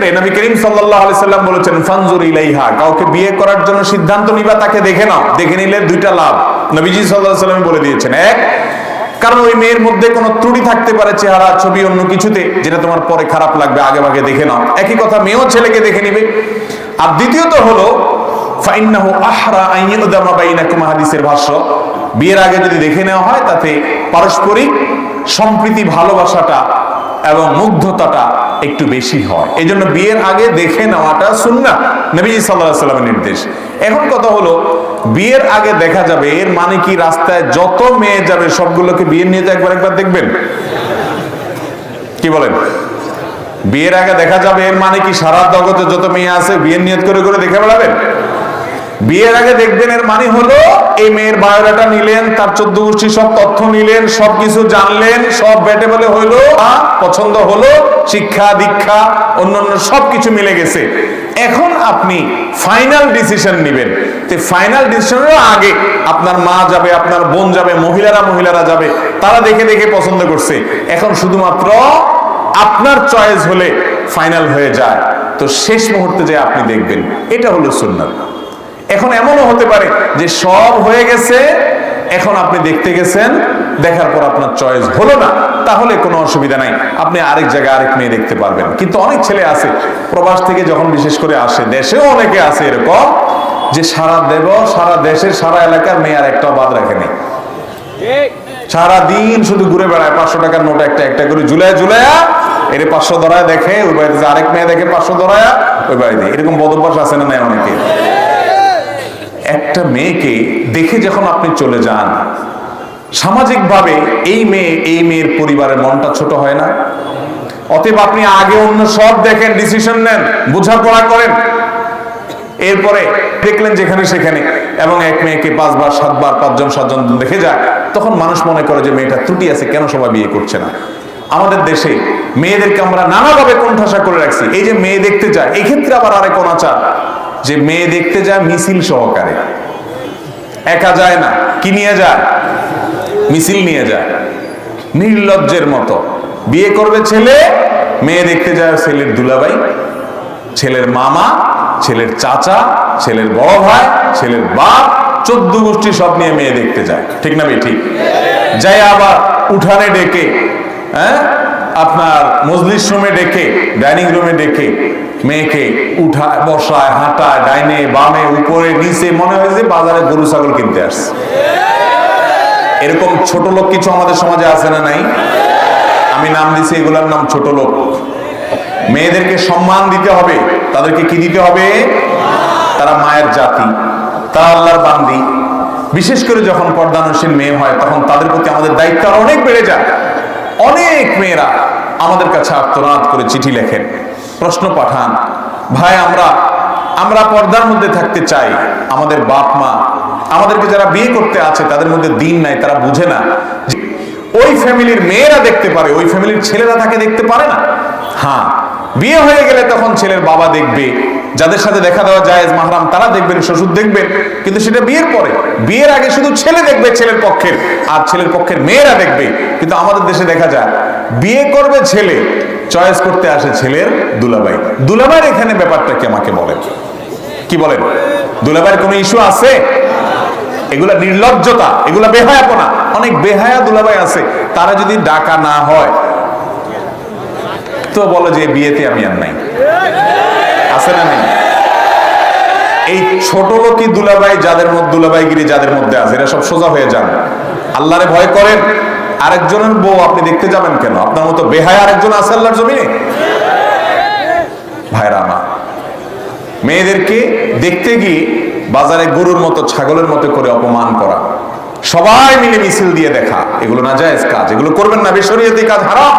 ক্ষেত্রে নবী করিম সাল্লাল্লাহু আলাইহি সাল্লাম বলেছেন ফানজুর ইলাইহা, কাউকে বিয়ে করার জন্য সিদ্ধান্ত নিবা তাকে দেখে নাও, দেখে নিলে দুইটা লাভ নবীজি সাল্লাল্লাহু আলাইহি সাল্লাম বলে দিয়েছেন। এক, কারণ ওই মেয়ের মধ্যে কোনো ত্রুটি থাকতে পারে, চেহারা, ছবি, অন্য কিছুতে, যেটা তোমার পরে খারাপ লাগবে, আগে ভাগে দেখে নাও। একই কথা মেয়েও ছেলেকে দেখে নিবে। আর দ্বিতীয়ত হলো ফাইন্নাহু আহরা আন ইউদামা বাইনাকুম, হাদিসের ভাষ্য, বিয়ের আগে যদি দেখে নেওয়া হয় তাতে পারস্পরিক সম্প্রীতি, ভালোবাসাটা এবং মুগ্ধতাটা একটু বেশি হয়। এই জন্য বিয়ের আগে দেখে নেওয়াটা সুন্নাহ, নবীজি সাল্লাল্লাহু আলাইহি সাল্লামের নির্দেশ। এখন কথা হলো, বিয়ের আগে দেখা যাবে এর মানে কি রাস্তায় যত মেয়ে যাবে সবগুলোকে বিয়ে নিয়ে একবার দেখবেন? কি বলেন? বিয়ের আগে দেখা যাবে এর মানে কি সারা জগতে যত মেয়ে আছে বিয়ের নিয়ত করে করে দেখে বেড়াবেন? বিয়ের আগে দেখবেন এর মানে হলো এই মেয়ের বায়োডাটা নিলেন, তার 14 গোষ্ঠী সব তথ্য নিলেন, সবকিছু জানলেন, সব বেটে বলে হইলো, পছন্দ হলো, শিক্ষা দীক্ষা অন্যান্য সবকিছু মিলে গেছে। এখন আপনি ফাইনাল ডিসিশন নেবেন। তো ফাইনাল ডিসিশনের আগে আপনার মা যাবে, আপনার বোন যাবে, মহিলারা যাবে, তারা দেখে দেখে পছন্দ করছে। এখন শুধুমাত্র আপনার চয়েস হলে ফাইনাল হয়ে যায়, তো শেষ মুহূর্তে যে আপনি দেখবেন, এটা হলো সুন্নাত। এখন এমনও হতে পারে যে সব হয়ে গেছে, এখন আপনি দেখতে গেছেন, দেখার পর আপনার চয়েস হলো না, তাহলে কোনো অসুবিধা নাই, আপনি আরেক জায়গায় আরেক মেয়ে দেখতে পারবেন। কিন্তু অনেক ছেলে আছে প্রবাস থেকে যখন বিশেষ করে আসে, দেশেও অনেকে আছে এরকম যে সারা দেশের সারা এলাকার মেয়ে আর একটাও বাদ রাখেনি, সারা দিন শুধু ঘুরে বেড়ায়, 500 টাকার নোট একটা একটা করে ঝুলায়া এর 500 ধরায় দেখে, ওই বাড়িতে আরেক মেয়ে দেখে 500 ধরায়া ওই বাড়িতে। এরকম বদভ্যাস আছে না নাই অনেকে? একটা মেয়েকে দেখে যখন আপনি চলে যান, সামাজিকভাবে এই মেয়ের পরিবারের মনটা ছোট হয় না? অতএব আপনি আগে অন্য সব দেখেন, ডিসিশন নেন, বোঝাপড়া করেন, এরপরে দেখলেন যেখানে সেখানে, এবং এক মেয়েকে 5 বার 7 বার 5 জন দেখে যায়, তখন মানুষ মনে করে যে মেয়েটা ত্রুটি আছে, কেন সবাই বিয়ে করছে না। আমাদের দেশে মেয়েদেরকে আমরা নানাভাবে কোণঠাসা করে রাখছি। এই যে মেয়ে দেখতে যায়, এই ক্ষেত্রে আবার আরেক অনাচার, যে মেয়ে দেখতে যায় মিছিল সহকারে, একা যায় না, কি নিয়ে যায়? মিছিল নিয়ে যায়, নির্লজ্জের মতো। বিয়ে করবে ছেলে, মেয়ে দেখতে যায় ছেলের দুলাভাই, ছেলের মামা, ছেলের চাচা, ছেলের বড় ভাই, ছেলের বাপ, 14 গোষ্ঠী সব নিয়ে মেয়ে দেখতে যায়, ঠিক না ভাই? ঠিক। যাই আবার উঠানে ডেকে, আপনার মজলিস রুমে ডেকে, ডাইনিং রুমে ডেকে মেয়েকে উঠায়, বসায়, হাঁটায়, ডাইনে বামে, উপরে নিচে, মনে হয় যে বাজারে গরু ছাগল কিনতে আসছে। এরকম ছোট লোক কিছু আমাদের সমাজে আছে না নাই? আমি নাম দিছি, এগুলোর নাম ছোট লোক। মেয়েদেরকে সম্মান দিতে হবে, তাদেরকে কি দিতে হবে? তারা মায়ের জাতি, তারা আল্লাহর বান্দি। বিশেষ করে যখন পর্দানসীন মেয়ে হয়, তখন তাদের প্রতি আমাদের দায়িত্ব অনেক বেড়ে যায়। অনেক মেয়েরা আমাদের কাছে আত্মনাদ করে চিঠি লেখেন, প্রশ্ন পাঠান, ভাই আমরা পর্দার মধ্যে থাকতে চাই, আমাদের বাপ মা আমাদেরকে যারা বিয়ে করতে আছে তাদের মধ্যে দিন নাই, তারা বুঝে না যে ওই ফ্যামিলির মেয়েরা দেখতে পারে, ওই ফ্যামিলির ছেলেরা তাকে দেখতে পারে না। হ্যাঁ, বিয়ে হয়ে গেলে তখন ছেলের বাবা দেখবে, যাদের সাথে দেখা দেওয়া জায়েজ মাহরাম তারা দেখবেন, শ্বশুর দেখবেন, কিন্তু সেটা বিয়ের পরে। বিয়ের আগে শুধু ছেলে দেখবে ছেলের পক্ষের, আর ছেলের পক্ষের মেয়েরা দেখবে। কিন্তু আমাদের দেশে দেখা যায় বিয়ে করবে ছেলে, চয়েস করতে আসে ছেলের দুলাভাই। দুলাভাইয়ের এখানে ব্যাপারটা কি আমাকে বলেন, কি বলেন? দুলাভাইয়ের কোনো ইস্যু আছে? এগুলা নির্লজ্জতা, এগুলা বেহায়াপনা। অনেক বেহায়া দুলাভাই আছে, তারা যদি ডাকা না হয় তো বলে যে বিয়েতে আমি আর নাই, আছে না নাই? এই ছোট লোকই দুলাভাই, যাদের মধ্যে দুলাভাইগিরি যাদের মধ্যে আছে, এরা সব সোজা হয়ে যান, আল্লাহরে ভয় করেন। আরেকজনের বউ আপনি দেখতে যাবেন কেন? আপনার মতো বেহায়া আরেকজন আছে আল্লাহর জমিনে? ভাইরা আমার, মেয়েদেরকে দেখতে গিয়ে বাজারে গরুর মতো, ছাগলের মতো করে অপমান করা, সবাই মিলে মিছিল দিয়ে দেখা, এগুলো নাজায়েজ কাজ, এগুলো করবেন না, বেশরিয়তি কাজ, হারাম।